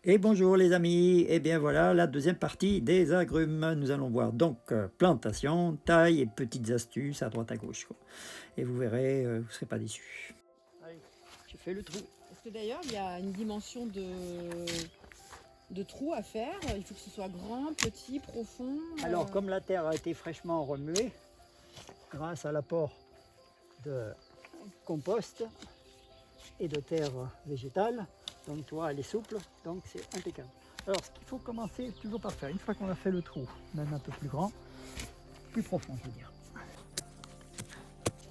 Et bonjour les amis, et bien voilà la deuxième partie des agrumes. Nous allons voir donc plantation, taille et petites astuces à droite à gauche, quoi. Et vous verrez, vous ne serez pas déçus. Allez, j'ai fait le trou. Parce que d'ailleurs, il y a une dimension de trou à faire. Il faut que ce soit grand, petit, profond. Alors comme la terre a été fraîchement remuée, grâce à l'apport de compost et de terre végétale, donc tu vois elle est souple, donc c'est impeccable. Alors ce qu'il faut commencer toujours par faire, une fois qu'on a fait le trou, même un peu plus grand, plus profond je veux dire.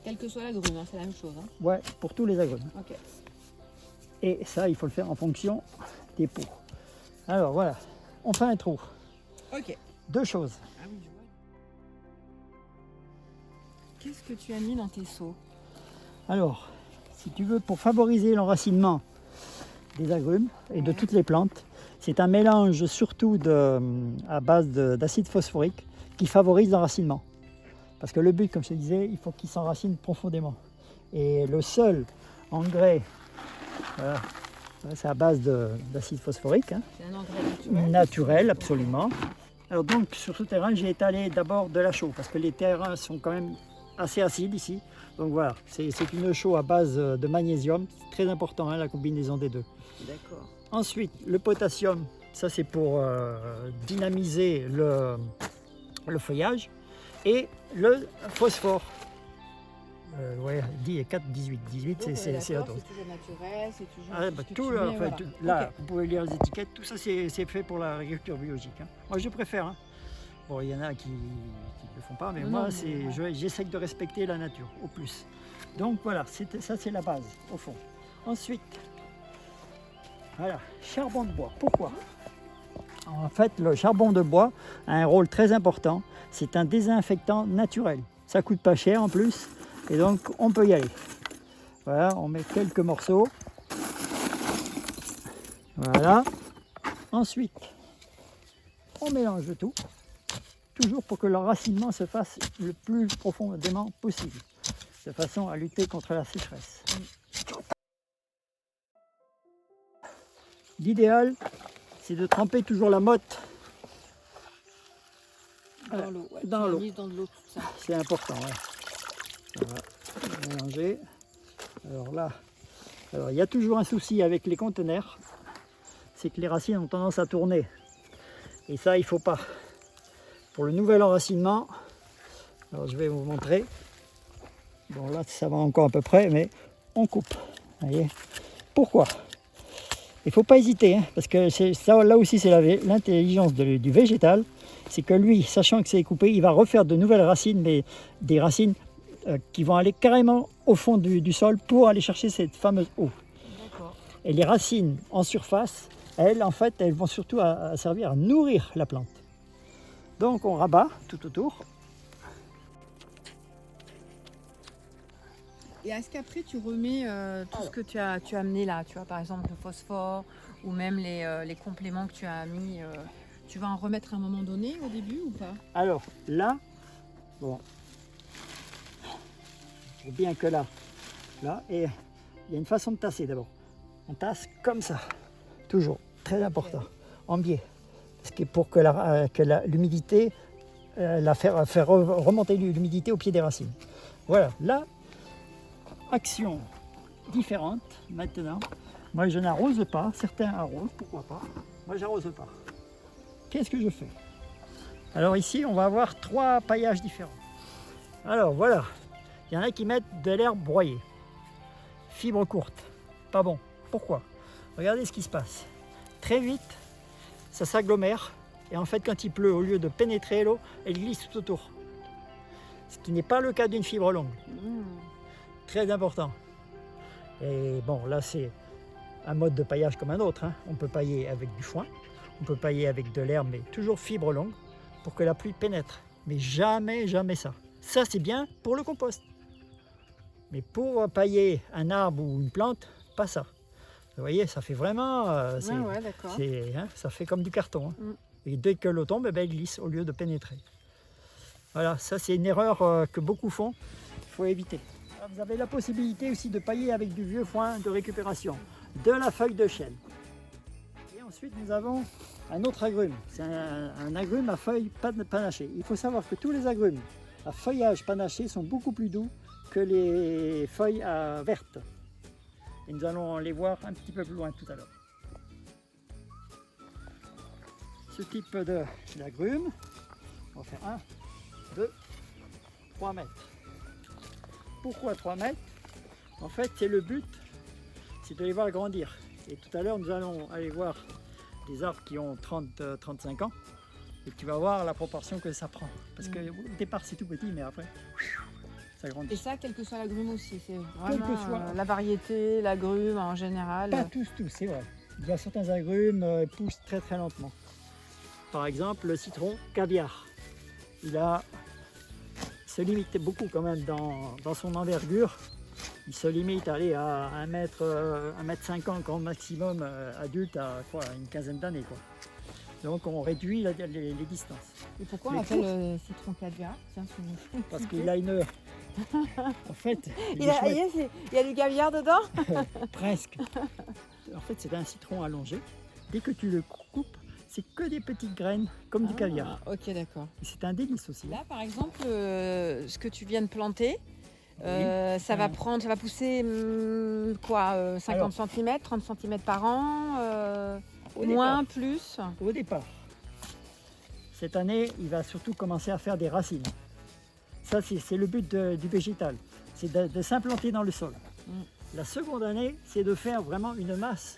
Quelle que soit l'agrume, hein, c'est la même chose. Hein. Ouais, pour tous les agrumes. Ok. Et ça, il faut le faire en fonction des pots. Alors voilà, on fait un trou. Ok. Deux choses. Ah oui, je vois. Qu'est-ce que tu as mis dans tes seaux? Alors, si tu veux, pour favoriser l'enracinement des agrumes et de toutes les plantes, c'est un mélange surtout à base d'acide phosphorique qui favorise l'enracinement. Parce que le but, comme je te disais, il faut qu'il s'enracine profondément. Et le seul engrais, voilà, c'est à base d'acide phosphorique. Hein. C'est un engrais naturel. Naturel, absolument. Alors donc, sur ce terrain, j'ai étalé d'abord de la chaux, parce que les terrains sont quand même assez acides ici. Donc voilà, c'est une chaux à base de magnésium, très important, hein, la combinaison des deux. D'accord. Ensuite, le potassium, ça c'est pour dynamiser le feuillage. Et le phosphore, ouais, 10 et 4, 18. 18, c'est la dose. C'est toujours naturel, c'est toujours. Ah, bah, tout, mets, enfin, voilà. là, Okay. vous pouvez lire les étiquettes, tout ça c'est fait pour l'agriculture biologique. Hein. Moi je préfère. Hein. Bon, il y en a qui ne le font pas, mais Non, moi ouais. j'essaie de respecter la nature au plus. Donc voilà, ça c'est la base au fond. Ensuite, voilà, charbon de bois. Pourquoi? En fait, le charbon de bois a un rôle très important. C'est un désinfectant naturel. Ça coûte pas cher en plus, et donc on peut y aller. Voilà, on met quelques morceaux. Voilà. Ensuite, on mélange le tout, toujours pour que l'enracinement se fasse le plus profondément possible, de façon à lutter contre la sécheresse. L'idéal, c'est de tremper toujours la motte Dans l'eau. Ouais. dans l'eau. Dans de l'eau, tout ça. C'est important. Ouais. On va mélanger. Alors là, il y a toujours un souci avec les conteneurs, c'est que les racines ont tendance à tourner. Et ça, il ne faut pas. Pour le nouvel enracinement, alors je vais vous montrer. Bon là, ça va encore à peu près, mais on coupe. Voyez. Pourquoi? Il ne faut pas hésiter, hein, parce que ça, là aussi, c'est l'intelligence du végétal. C'est que lui, sachant que c'est coupé, il va refaire de nouvelles racines, mais des racines qui vont aller carrément au fond du sol pour aller chercher cette fameuse eau. Et les racines en surface, elles, en fait, elles vont surtout servir à nourrir la plante. Donc on rabat tout autour. Et est-ce qu'après tu remets tout ce que tu as amené là, tu vois, par exemple le phosphore ou même les compléments que tu as mis, tu vas en remettre à un moment donné au début ou pas? Alors là, bon, bien que là, et il y a une façon de tasser d'abord. On tasse comme ça, toujours, très important, en biais, parce que pour que l'humidité, faire remonter l'humidité au pied des racines. Voilà, là, action différente maintenant. Moi je n'arrose pas, certains arrosent, pourquoi pas. Moi j'arrose pas. Qu'est-ce que je fais? Alors ici on va avoir 3 paillages différents. Alors voilà, il y en a qui mettent de l'herbe broyée. Fibre courte, pas bon. Pourquoi? Regardez ce qui se passe. Très vite, ça s'agglomère et en fait quand il pleut, au lieu de pénétrer l'eau, elle glisse tout autour. Ce qui n'est pas le cas d'une fibre longue. Très important. Et bon, là c'est un mode de paillage comme un autre. Hein. On peut pailler avec du foin, on peut pailler avec de l'herbe, mais toujours fibre longue pour que la pluie pénètre. Mais jamais, jamais ça. Ça c'est bien pour le compost. Mais pour pailler un arbre ou une plante, pas ça. Vous voyez, ça fait vraiment... ça fait comme du carton. Hein. Et dès que l'eau tombe, il glisse au lieu de pénétrer. Voilà, ça c'est une erreur que beaucoup font. Il faut éviter. Alors, vous avez la possibilité aussi de pailler avec du vieux foin de récupération, de la feuille de chêne. Et Ensuite, nous avons un autre agrume. C'est un agrume à feuilles panachées. Il faut savoir que tous les agrumes à feuillage panaché sont beaucoup plus doux que les feuilles vertes. Et nous allons les voir un petit peu plus loin tout à l'heure. Ce type d'agrumes, on va faire 1, 2, 3 mètres. Pourquoi 3 mètres? En fait, c'est le but, c'est de les voir grandir. Et tout à l'heure, nous allons aller voir des arbres qui ont 30-35 ans. Et tu vas voir la proportion que ça prend. Parce qu'au départ, c'est tout petit, mais après, ça grandit. Et ça, quel que soit l'agrume aussi, c'est vraiment que soit. La variété, l'agrume en général. Pas tous, c'est vrai. Il y a certains agrumes qui poussent très très lentement. Par exemple, le citron caviar. Il se limite beaucoup quand même dans son envergure. Il se limite à 1 mètre 50 grand maximum adulte à une quinzaine d'années. Donc on réduit les distances. Et pourquoi on l'appelle citron caviar? Tiens, parce qu'il a une... En fait, il y a du caviar dedans? Presque. En fait, c'est un citron allongé. Dès que tu le coupes, c'est que des petites graines comme du caviar. Ok, d'accord. C'est un délice aussi. Là, par exemple, ce que tu viens de planter, ça va pousser 50 cm, 30 cm par an, moins, plus? Au départ. Cette année, il va surtout commencer à faire des racines. Ça, c'est le but du végétal. C'est de s'implanter dans le sol. La seconde année, c'est de faire vraiment une masse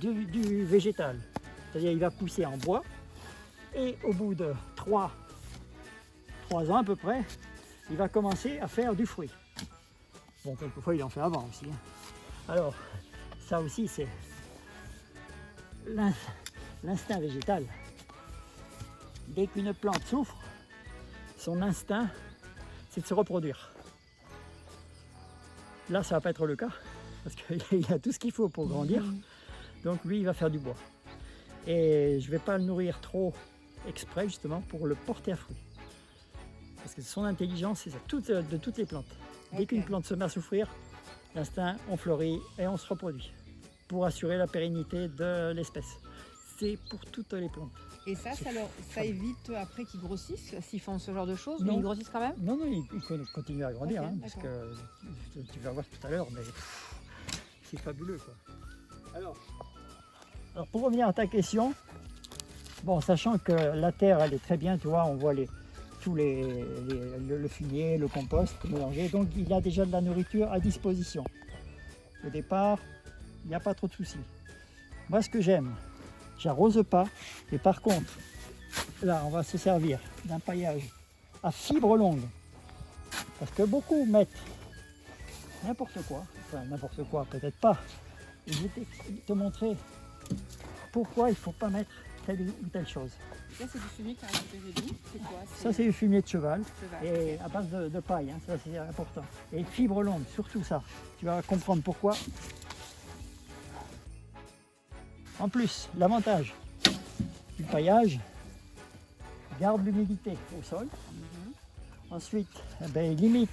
du végétal. C'est-à-dire il va pousser en bois et au bout de 3 ans à peu près, il va commencer à faire du fruit. Bon, quelquefois il en fait avant aussi. Alors, ça aussi c'est l'instinct végétal. Dès qu'une plante souffre, son instinct, c'est de se reproduire. Là, ça ne va pas être le cas, parce qu'il a tout ce qu'il faut pour grandir. Donc lui, il va faire du bois. Et je ne vais pas le nourrir trop exprès, justement, pour le porter à fruit. Parce que son intelligence, c'est ça, de toutes les plantes. Dès qu'une plante se met à souffrir, l'instinct, on fleurit et on se reproduit. Pour assurer la pérennité de l'espèce. C'est pour toutes les plantes. Et ça évite après qu'ils grossissent, s'ils font ce genre de choses, non. Mais ils grossissent quand même? Non, ils continuent à grandir, parce que tu vas voir tout à l'heure, mais c'est fabuleux, quoi. Alors, pour revenir à ta question, bon, sachant que la terre, elle est très bien, tu vois, on voit le fumier, le compost mélangé, donc il a déjà de la nourriture à disposition. Au départ, il n'y a pas trop de soucis. Moi, ce que j'aime, j'arrose pas, et par contre, là, on va se servir d'un paillage à fibre longue, parce que beaucoup mettent n'importe quoi, enfin n'importe quoi, peut-être pas. Et je vais te montrer pourquoi il ne faut pas mettre telle ou telle chose. Là, c'est du fumier que tu as récupéré d'où? C'est quoi? Ça, c'est du fumier de cheval, et à base de paille, ça c'est important. Et fibre longue, surtout ça. Tu vas comprendre pourquoi. En plus, l'avantage du paillage, garde l'humidité au sol. Ensuite, il limite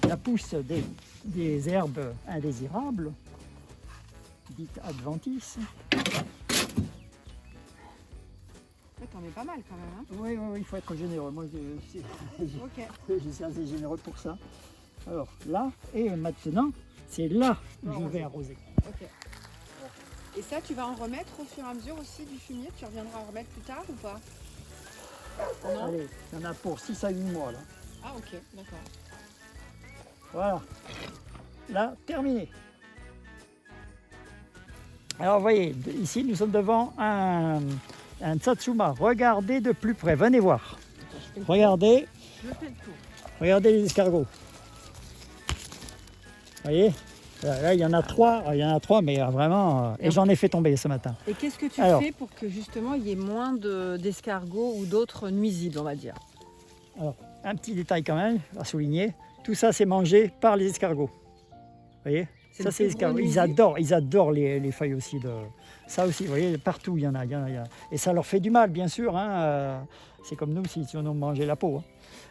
la pousse des herbes indésirables, dites adventices. T'en mets pas mal quand même. Hein? Oui, il faut être généreux. Moi, je suis assez généreux pour ça. Alors là, et maintenant, c'est là où je vais arroser. Ok. Et ça, tu vas en remettre au fur et à mesure aussi du fumier? Tu reviendras en remettre plus tard ou pas? Non. Allez, il y en a pour 6 à 8 mois là. Ah ok, d'accord. Voilà. Là, terminé. Alors, vous voyez, ici, nous sommes devant un Satsuma. Regardez de plus près, venez voir. Regardez. Je fais le tour. Regardez les escargots. Vous voyez? Là, il y en a 3, mais vraiment, et j'en ai fait tomber ce matin. Et qu'est-ce que tu fais pour que justement il y ait moins d'escargots ou d'autres nuisibles, on va dire? Alors, un petit détail quand même à souligner, tout ça c'est mangé par les escargots. Vous voyez? Ça c'est les escargots, ils adorent les feuilles aussi. Ça aussi, vous voyez, partout il y en a. Et ça leur fait du mal, bien sûr. C'est comme nous si on nous mangeait la peau.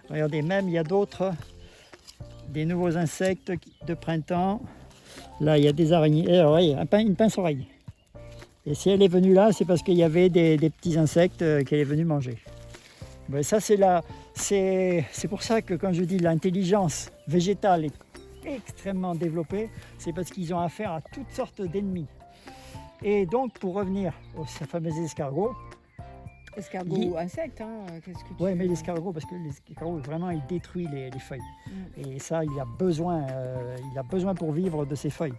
Regardez, même il y a des nouveaux insectes de printemps. Là, il y a des araignées. Voyez, une pince-oreille. Et si elle est venue là, c'est parce qu'il y avait des petits insectes qu'elle est venue manger. Ben, ça, c'est pour ça que quand je dis l'intelligence végétale est extrêmement développée, c'est parce qu'ils ont affaire à toutes sortes d'ennemis. Et donc, pour revenir aux fameux escargots, Escargot ou insecte, hein, qu'est-ce que tu oui, mais fais? l'escargot, parce que l'escargot, vraiment, il détruit les feuilles. Et ça, il a besoin pour vivre de ces feuilles.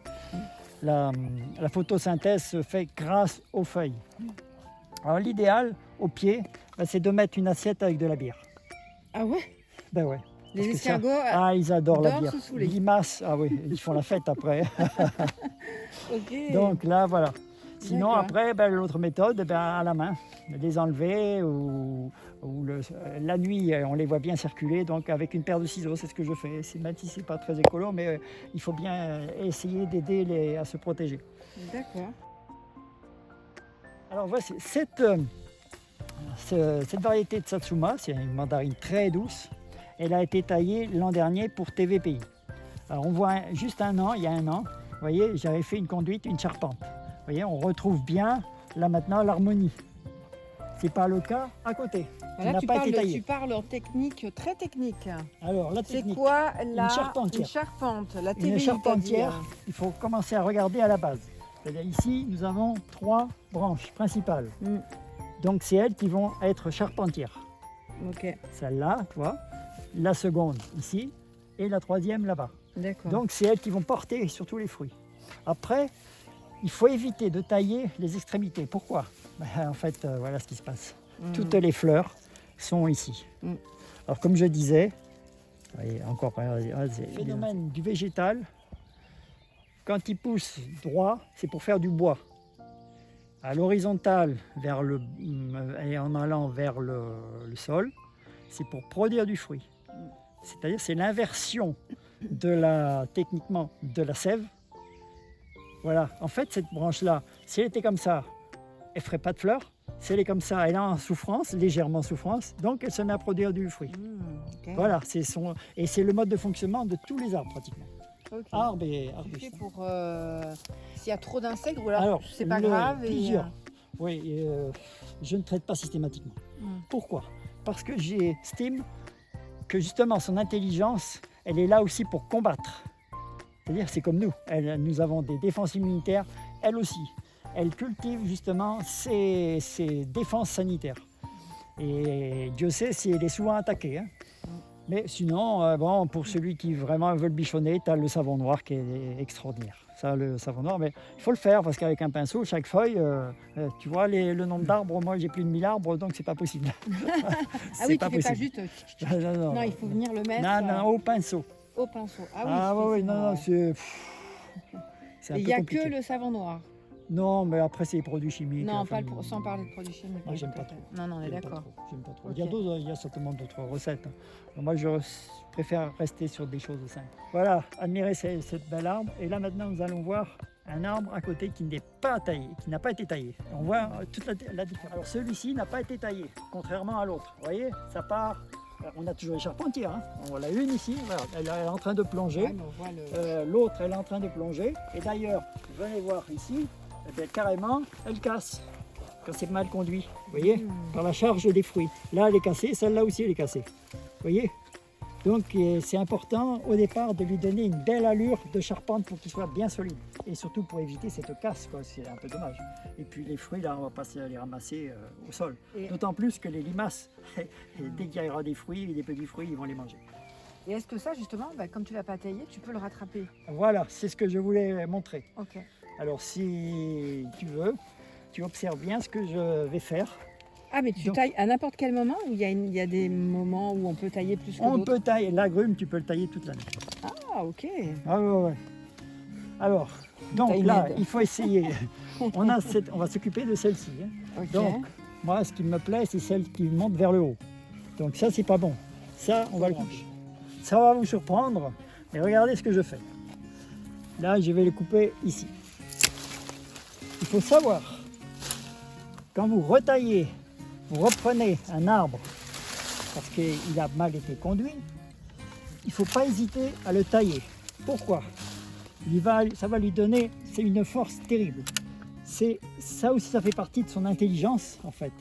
La photosynthèse se fait grâce aux feuilles. Alors, l'idéal, au pied, ben, c'est de mettre une assiette avec de la bière. Ah ouais? Ben ouais. Les Parce que ça- escargots ils adorent la adorent bière. se saouler. Limaces, ah oui, ils font la fête après. Ok. Donc là, voilà. Sinon, D'accord. après, ben, l'autre méthode, ben, à la main, les enlever ou la nuit, on les voit bien circuler, donc avec une paire de ciseaux, c'est ce que je fais. Même si c'est pas très écolo, mais il faut bien essayer d'aider à se protéger. D'accord. Alors voici, cette variété de Satsuma, c'est une mandarine très douce, elle a été taillée l'an dernier pour TVPI. Alors on voit juste il y a un an, vous voyez, j'avais fait une conduite, une charpente. Vous voyez, on retrouve bien, là maintenant, l'harmonie. Ce n'est pas le cas à côté. Voilà, n'a tu pas été taillé. parles en technique, très technique. Alors la C'est technique, quoi la charpentière. Une charpente, la une TVI, charpentière, t'as dit, il faut commencer à regarder à la base. C'est-à-dire ici, nous avons 3 branches principales. Mm. Donc c'est elles qui vont être charpentières. Ok, Celle-là, tu vois, la seconde ici, et la troisième là-bas. d'accord. Donc c'est elles qui vont porter sur tous les fruits. Après, il faut éviter de tailler les extrémités. Pourquoi? Ben, en fait, voilà ce qui se passe. Toutes les fleurs sont ici. Mm. Alors comme je disais, voyez, encore le phénomène du végétal, quand il pousse droit, c'est pour faire du bois. À l'horizontale, et en allant vers le sol, c'est pour produire du fruit. C'est-à-dire c'est l'inversion techniquement de la sève. Voilà, en fait cette branche-là, si elle était comme ça, elle ne ferait pas de fleurs. Si elle est comme ça, elle est en souffrance, légèrement en souffrance, donc elle se met à produire du fruit. Ok. Voilà, et c'est le mode de fonctionnement de tous les arbres pratiquement. Ok. Arbres et Tu arbustes. fais pour s'il y a trop d'insectes ou alors, Alors, c'est pas grave. plusieurs. Oui, je ne traite pas systématiquement. Pourquoi? Parce que j'estime que justement son intelligence, elle est là aussi pour combattre. C'est-à-dire c'est comme nous, nous avons des défenses immunitaires, elle aussi. Elle cultive justement ses défenses sanitaires. Et Dieu sait si elle est souvent attaquée. Hein. Mais sinon, bon, pour celui qui vraiment veut le bichonner, tu as le savon noir qui est extraordinaire. Ça, le savon noir, mais il faut le faire parce qu'avec un pinceau, chaque feuille, tu vois le nombre d'arbres, moi j'ai plus de 1000 arbres, donc c'est pas possible. Ah oui, tu fais pas juste. Non, Non, il faut venir le mettre non, au pinceau. au pinceau. Ah oui, Ah oui, non, c'est un il peu n'y a compliqué. que le savon noir. Non, mais après c'est les produits chimiques. Non, enfin, sans parler de produits chimiques. Moi, j'aime pas trop. Non, non, on est J'aime pas d'accord. trop, j'aime pas trop. Ok. Il y a certainement d'autres recettes. Hein. Moi, je préfère rester sur des choses simples. Voilà, admirez cette belle arbre. Et là, maintenant, nous allons voir un arbre à côté qui n'est pas taillé, qui n'a pas été taillé. On voit toute la différence. Alors, celui-ci n'a pas été taillé, contrairement à l'autre. Vous voyez, ça part. On a toujours les charpentières. Hein. On voit la une ici, voilà, elle est en train de plonger. Ouais, mais on voit L'autre, elle est en train de plonger. Et d'ailleurs, venez voir ici, eh bien, carrément, elle casse quand c'est mal conduit. Vous voyez, par la charge des fruits. Là, elle est cassée, celle-là aussi, elle est cassée. Vous voyez? Donc, c'est important au départ de lui donner une belle allure de charpente pour qu'il soit bien solide. Et surtout pour éviter cette casse, quoi. C'est un peu dommage. Et puis les fruits, là, on va pas les ramasser au sol. Et- D'autant plus que les limaces, dès qu'il y aura des fruits, des petits fruits, ils vont les manger. Et est-ce que ça, justement, comme tu l'as pas taillé, tu peux le rattraper? Voilà, c'est ce que je voulais montrer. Ok. Alors si tu veux, tu observes bien ce que je vais faire. Ah, mais tu Donc- tailles à n'importe quel moment ou il y a des moments où on peut tailler plus que On d'autres? peut tailler l'agrume, tu peux le tailler toute l'année. Ah, ok. Ah ouais. Alors, donc T'as une là, aide. il faut essayer. on va s'occuper de celle-ci. Hein. Ok. Donc, moi, ce qui me plaît, c'est celle qui monte vers le haut. Donc ça, c'est pas bon. Ça, on va le couper. Ça va vous surprendre, mais regardez ce que je fais. Là, je vais le couper ici. Il faut savoir, quand vous retaillez, vous reprenez un arbre parce qu'il a mal été conduit, il ne faut pas hésiter à le tailler. Pourquoi? Ça va lui donner, c'est une force terrible. ça aussi, ça fait partie de son intelligence en fait.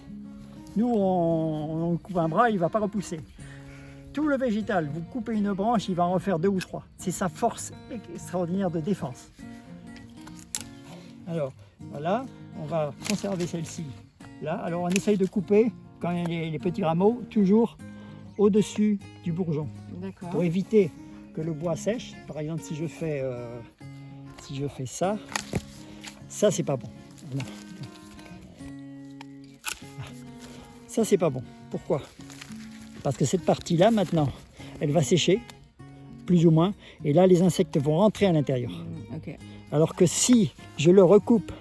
Nous, on coupe un bras, il ne va pas repousser. Tout le végétal, vous coupez une branche, il va en refaire 2 ou 3. C'est sa force extraordinaire de défense. Alors, voilà, on va conserver celle-ci là. Alors, on essaye de couper, quand il y a les petits rameaux, toujours au-dessus du bourgeon. D'accord. Pour éviter que le bois sèche. Par exemple, si je fais ça, c'est pas bon. Non. Ça, c'est pas bon. Pourquoi? Parce que cette partie-là, maintenant, elle va sécher, plus ou moins, et là, les insectes vont rentrer à l'intérieur. Ok. Alors que si je le recoupe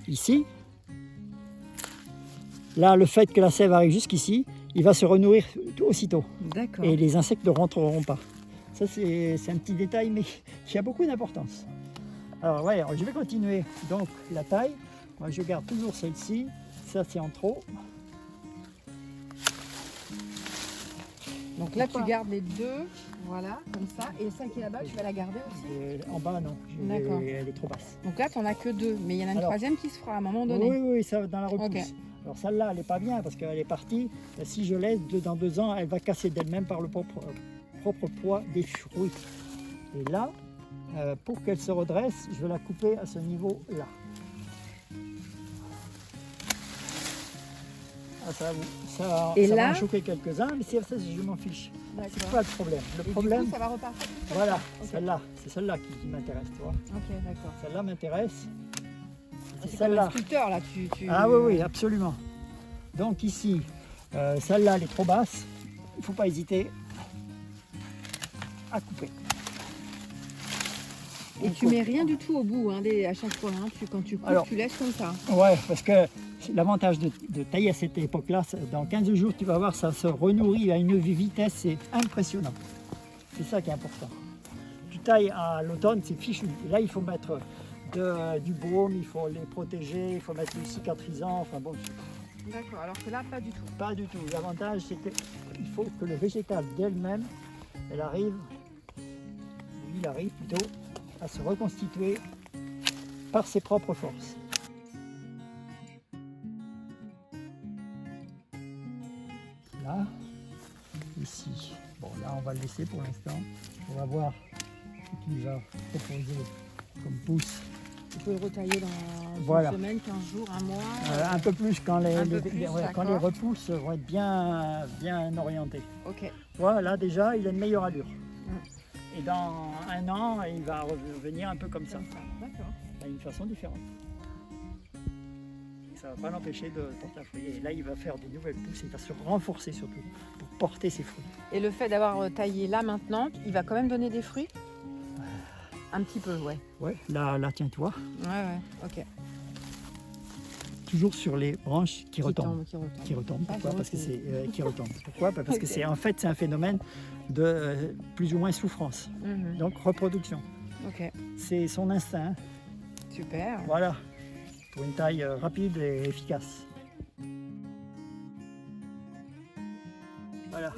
ici, là, le fait que la sève arrive jusqu'ici, il va se renourrir aussitôt. D'accord. Et les insectes ne rentreront pas. Ça, c'est un petit détail, mais qui a beaucoup d'importance. Alors, ouais, je vais continuer. Donc, la taille, moi, je garde toujours celle-ci. Ça, c'est en trop. Donc là, tu gardes les deux, voilà, comme ça. Et celle qui est là-bas, tu vas la garder aussi? En bas, non. D'accord. Elle est trop basse. Donc là, tu n'en as que 2, mais il y en a une Alors, troisième qui se fera à un moment donné. Oui, oui, ça dans la repousse. Ok. Alors celle-là, elle n'est pas bien parce qu'elle est partie. Si je laisse dans 2 ans, elle va casser d'elle-même par le propre poids des fruits. Et là, pour qu'elle se redresse, je vais la couper à ce niveau-là. Ah, ça va en choquer quelques-uns, mais ça, je m'en fiche. C'est pas le problème. Le problème, du coup, ça va repartir. voilà, Ok. celle-là, c'est celle-là qui m'intéresse, tu vois. Ok, d'accord. Celle-là m'intéresse. C'est C'est comme un celle-là. sculpteur, là. Ah oui, oui, absolument. Donc ici, celle-là, elle est trop basse. Il ne faut pas hésiter à couper. Et tu mets rien du tout au bout, hein, à chaque fois. Hein. Quand tu coupes, Alors, tu laisses comme ça. Ouais, parce que l'avantage de tailler à cette époque-là, dans 15 jours, tu vas voir, ça se renourrit à une vitesse, c'est impressionnant. C'est ça qui est important. Tu tailles à l'automne, c'est fichu. Et là, il faut mettre du baume, il faut les protéger, il faut mettre du cicatrisant, enfin bon. D'accord, alors que là, pas du tout. Pas du tout. L'avantage, c'est qu'il faut que le végétal d'elle-même, il arrive plutôt, à se reconstituer par ses propres forces. Là, ici. Bon, là, on va le laisser pour l'instant. On va voir ce qu'il va proposer comme pousse. Tu peux le retailler dans Voilà. une semaine, 15 jours, un mois. Un peu plus quand les d'accord. repousses vont être bien orientées. Ok. Voilà, là déjà, il a une meilleure allure. Et dans 1 an, il va revenir un peu comme ça. D'accord. D'une façon différente. Ça ne va pas l'empêcher de porter un fruit. Et là, il va faire des nouvelles pousses, il va se renforcer surtout pour porter ses fruits. Et le fait d'avoir taillé là maintenant, il va quand même donner des fruits? Un petit peu, ouais. Ouais, là tiens-toi. Ouais, ok. Toujours sur les branches qui retombent. Qui retombent. Pourquoi? Ah, Parce que ok. c'est qui retombent. Pourquoi? Parce que Ok. c'est un phénomène de plus ou moins souffrance. Mhm. Donc reproduction. Ok, C'est son instinct. super. Voilà. Pour une taille rapide et efficace. Voilà. Là,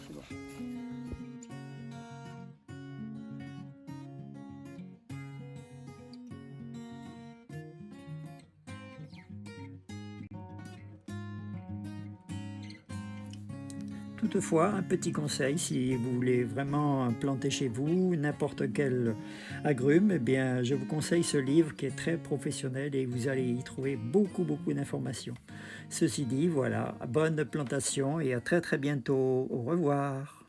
c'est bon. Toutefois, un petit conseil, si vous voulez vraiment planter chez vous n'importe quel agrume, eh bien, je vous conseille ce livre qui est très professionnel et vous allez y trouver beaucoup d'informations. Ceci dit, voilà, bonne plantation et à très bientôt. Au revoir.